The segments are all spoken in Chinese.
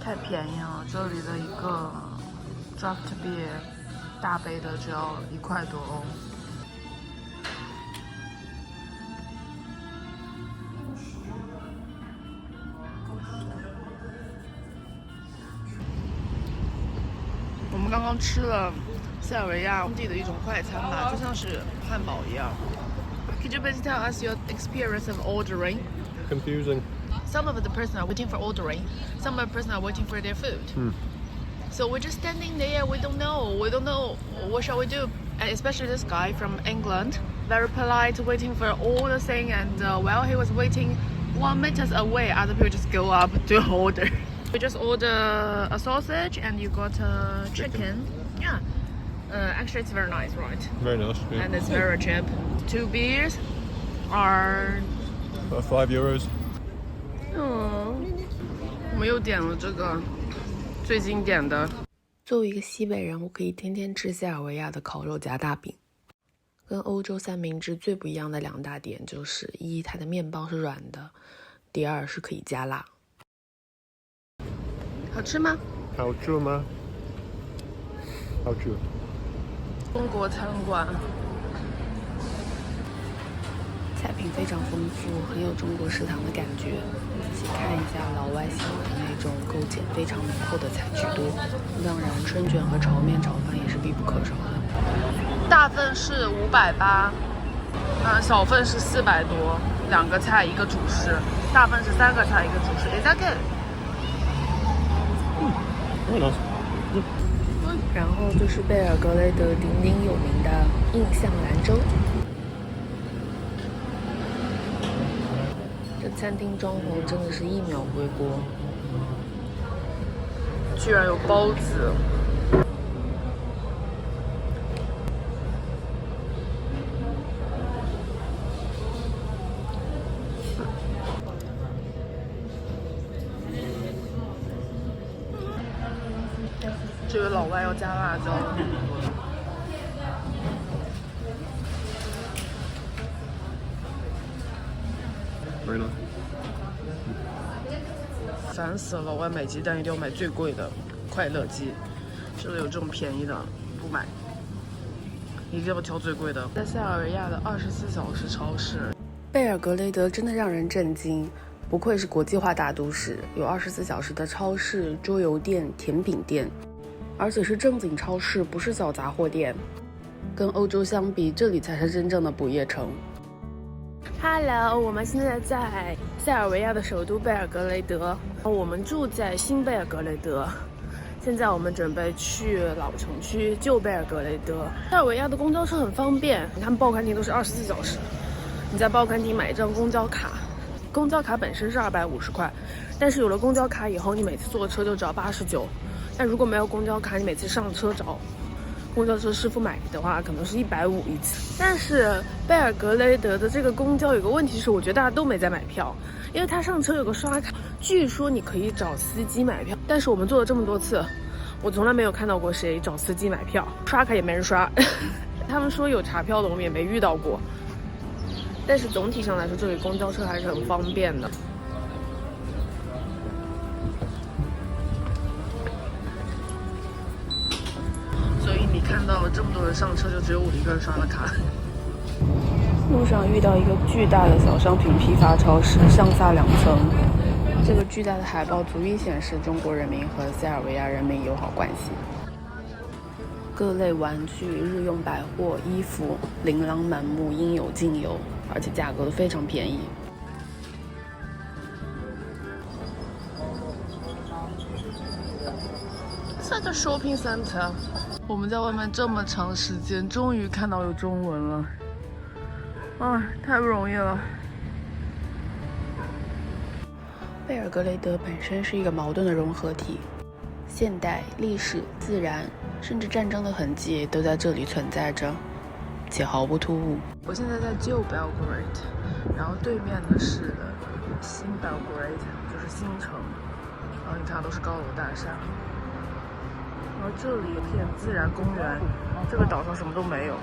太便宜了，这里的一个 draft beer 大杯的只要1块多欧。我们刚刚吃了塞尔维亚当地的一种快餐吧，就像是汉堡一样。Could you please tell us your experience of ordering? Confusing. Some of the person are waiting for ordering, some of the person are waiting for their food. So we're just standing there. We don't know what shall we do. And especially this guy from England, very polite, waiting for all the thing. And while he was waiting 1 meter away, other people just go up to order. We just order a sausage and you got a chicken. Yeah. Actually, it's very nice, right? Very nice. Yeah. And it's very cheap. 2 beers are About €5. 我们又点了这个最经典的。作为一个西北人，我可以天天吃塞尔维亚的烤肉夹大饼。跟欧洲三明治最不一样的2大点就是：一，它的面包是软的；第二是可以加辣。好吃吗？好吃吗？好吃。中国餐馆，菜品非常丰富，很有中国食堂的感觉。仔细看一下老外喜欢的那种构茧非常浓厚的菜居多，当然春卷和炒面、炒饭也是必不可少的。大份是580，小份是400多，2个菜1个主食。大份是3个菜1个主食。Is that good? Very nice. 然后就是贝尔格雷德鼎鼎有名的印象兰州。这餐厅装潢真的是一秒回国，居然有包子。这位老外要加辣椒。Very nice. 烦死了！我买鸡蛋一定要买最贵的快乐鸡，这里有这种便宜的不买，一定要挑最贵的。在塞尔维亚的24小时超市，贝尔格雷德真的让人震惊，不愧是国际化大都市，有24小时的超市、桌游店、甜品店，而且是正经超市，不是小杂货店。跟欧洲相比，这里才是真正的不夜城。Hello， 我们现在在塞尔维亚的首都贝尔格雷德，我们住在新贝尔格雷德。现在我们准备去老城区旧贝尔格雷德。塞尔维亚的公交车很方便，他们报刊亭都是24小时。你在报刊亭买一张公交卡，公交卡本身是250块，但是有了公交卡以后，你每次坐车就只要89。但如果没有公交卡，你每次上车找公交车师傅买的话，可能是150一次。但是贝尔格雷德的这个公交有个问题是，我觉得大家都没在买票，因为他上车有个刷卡，据说你可以找司机买票，但是我们坐了这么多次，我从来没有看到过谁找司机买票，刷卡也没人刷。他们说有查票的，我们也没遇到过。但是总体上来说，这里公交车还是很方便的。所以你看到这么多人上车，就只有我一个人刷了卡。路上遇到一个巨大的小商品批发超市，上下2层。这个巨大的海报足以显示中国人民和塞尔维亚人民友好关系。各类玩具、日用百货、衣服琳琅满目，应有尽有，而且价格都非常便宜。It's like a shopping center。我们在外面这么长时间，终于看到有中文了，太不容易了。贝尔格雷德本身是一个矛盾的融合体，现代、历史、自然，甚至战争的痕迹都在这里存在着，且毫不突兀。我现在在旧 Belgrade， 然后对面的是新 Belgrade， 就是新城，然后你看都是高楼大厦。然后这里有片自然公园，这个岛上什么都没有，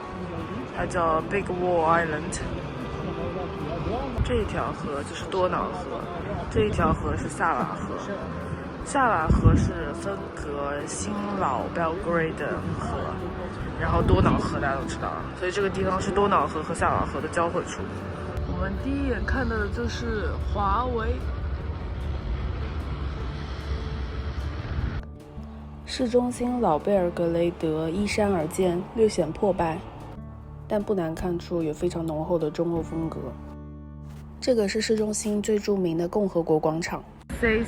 它叫 Big Wall Island。这一条河就是多瑙河，这一条河是萨瓦河，萨瓦河是分隔新老 Belgrade 河，然后多瑙河大家都知道，所以这个地方是多瑙河和萨瓦河的交汇处。我们第一眼看到的就是华为。市中心老贝尔格雷德依山而建，略显破败，但不难看出有非常浓厚的中欧风格。这个是市中心最著名的共和国广场。C，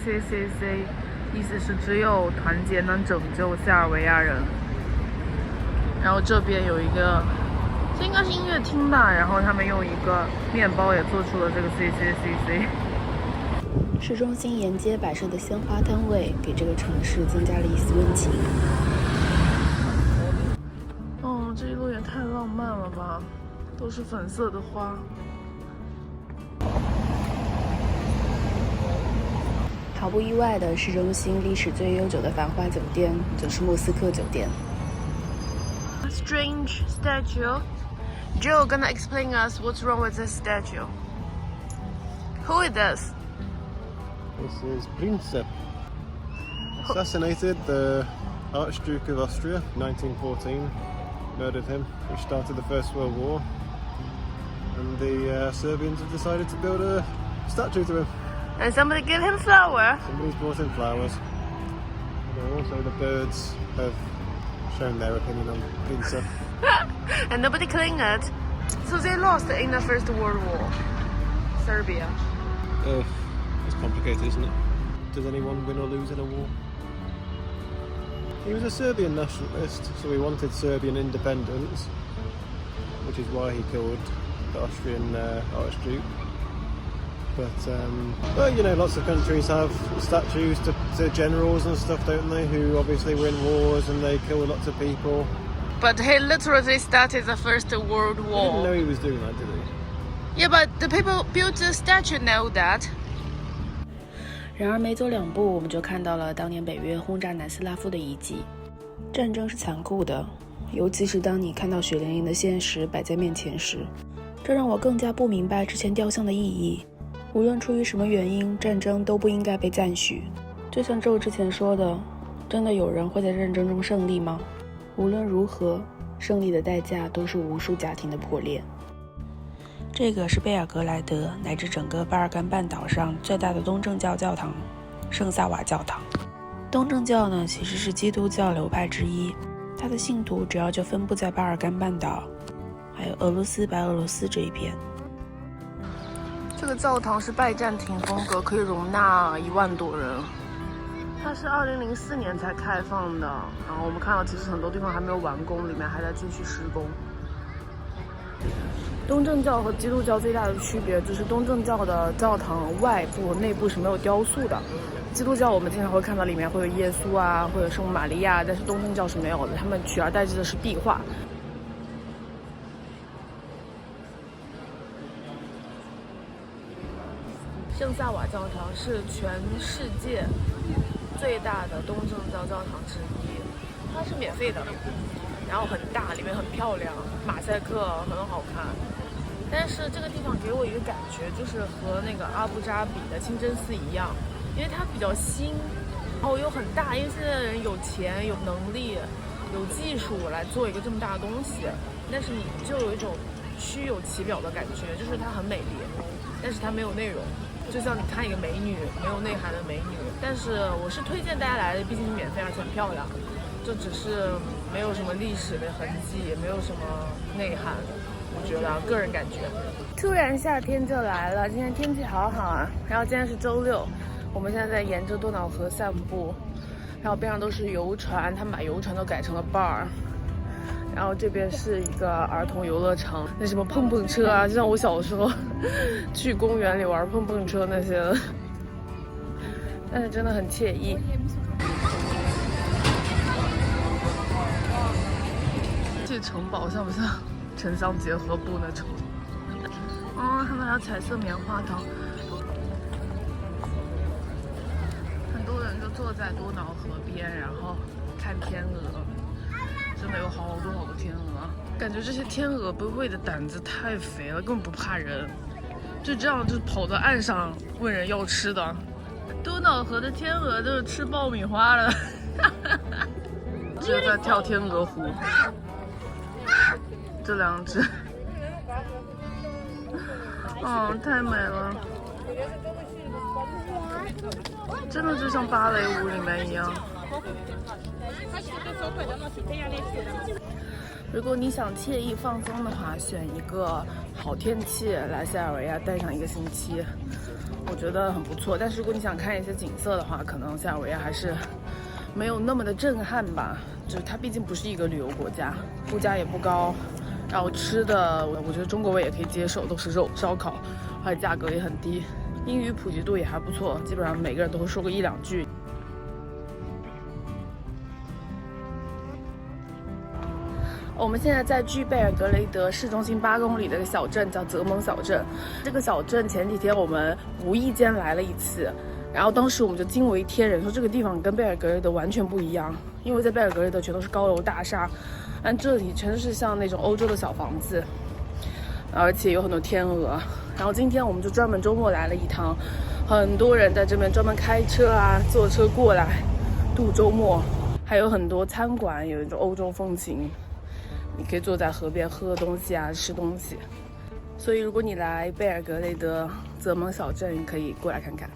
意思是只有团结能拯救塞尔维亚人。然后这边有一个，这应该是音乐厅吧，然后他们用一个面包也做出了这个 C。市中心沿街摆设的鲜花摊位，给这个城市增加了一丝温情。哦，这一路也太浪漫了吧，都是粉色的花。毫不意外的，市中心历史最悠久的繁华酒店就是莫斯科酒店。A strange statue. Joe gonna explain us what's wrong with this statue. Who is this? This is Prince. Assassinated the Archduke of Austria, 1914. Murdered him, which started the First World War. And the Serbians have decided to build a statue to him. And somebody give him flower. Somebody's brought him flowers. And also the birds have shown their opinion on Prince. And nobody cleaned it. So they lost in the First World War. Serbia. It's complicated, isn't it? Does anyone win or lose in a war? He was a Serbian nationalist, so he wanted Serbian independence, which is why he killed the Austrian Archduke. But you know, lots of countries have statues to generals and stuff, don't they? Who obviously win wars and they kill lots of people. But he literally started the First World War. He didn't know he was doing that, did he? Yeah, but the people built the statue know that. 然而没走两步，我们就看到了当年北约轰炸南斯拉夫的遗迹。战争是残酷的，尤其是当你看到血淋淋的现实摆在面前时，这让我更加不明白之前雕像的意义。无论出于什么原因，战争都不应该被赞许。就像Joe之前说的，真的有人会在战争中胜利吗？无论如何，胜利的代价都是无数家庭的破裂。这个是贝尔格莱德乃至整个巴尔干半岛上最大的东正教教堂——圣萨瓦教堂。东正教呢，其实是基督教流派之一，它的信徒主要就分布在巴尔干半岛，还有俄罗斯、白俄罗斯这一边。这个教堂是拜占庭风格，可以容纳1万多人。它是2004年才开放的，然后我们看到其实很多地方还没有完工，里面还在继续施工。东正教和基督教最大的区别就是东正教的教堂外部、内部是没有雕塑的，基督教我们经常会看到里面会有耶稣啊，会有圣母玛利亚，但是东正教是没有的，他们取而代之的是壁画。圣萨瓦教堂是全世界最大的东正教教堂之一，它是免费的，然后很大，里面很漂亮，马赛克很好看。但是这个地方给我一个感觉，就是和那个阿布扎比的清真寺一样，因为它比较新，然后又很大，因为现在的人有钱、有能力、有技术来做一个这么大的东西，但是你就有一种虚有其表的感觉，就是它很美丽，但是它没有内容。就像你看一个美女，没有内涵的美女。但是我是推荐大家来的，毕竟免费而且很漂亮，就只是没有什么历史的痕迹，也没有什么内涵。我觉得个人感觉，突然夏天就来了，今天天气好好啊。然后今天是周六，我们现在在沿着多瑙河散步，然后边上都是游船，他们把游船都改成了 bar。然后这边是一个儿童游乐场，那什么碰碰车啊，就像我小时候去公园里玩碰碰车那些的，但是真的很惬意。这城堡像不像城乡结合部那种？哦，他们还有彩色棉花糖。很多人就坐在多瑙河边，然后看天鹅。真的有好多好多天鹅，感觉这些天鹅不会的胆子太肥了，根本不怕人，就这样就跑到岸上问人要吃的，多瑙河的天鹅都是吃爆米花的，这在跳天鹅湖，这两只，太美了，真的就像芭蕾舞里面一样。如果你想惬意放松的话，选一个好天气来塞尔维亚待上1个星期，我觉得很不错。但是如果你想看一些景色的话，可能塞尔维亚还是没有那么的震撼吧。就是它毕竟不是一个旅游国家，物价也不高，然后吃的我觉得中国胃也可以接受，都是肉烧烤，而且价格也很低。英语普及度也还不错，基本上每个人都会说个1、2句。我们现在在距贝尔格雷德市中心8公里的一个小镇叫泽蒙小镇。这个小镇前几天我们无意间来了一次，然后当时我们就惊为天人，说这个地方跟贝尔格雷德完全不一样，因为在贝尔格雷德全都是高楼大厦，但这里全是像那种欧洲的小房子，而且有很多天鹅。然后今天我们就专门周末来了一趟，很多人在这边专门开车啊坐车过来度周末，还有很多餐馆有一种欧洲风情，你可以坐在河边喝东西啊吃东西。所以如果你来贝尔格雷德泽蒙小镇，可以过来看看。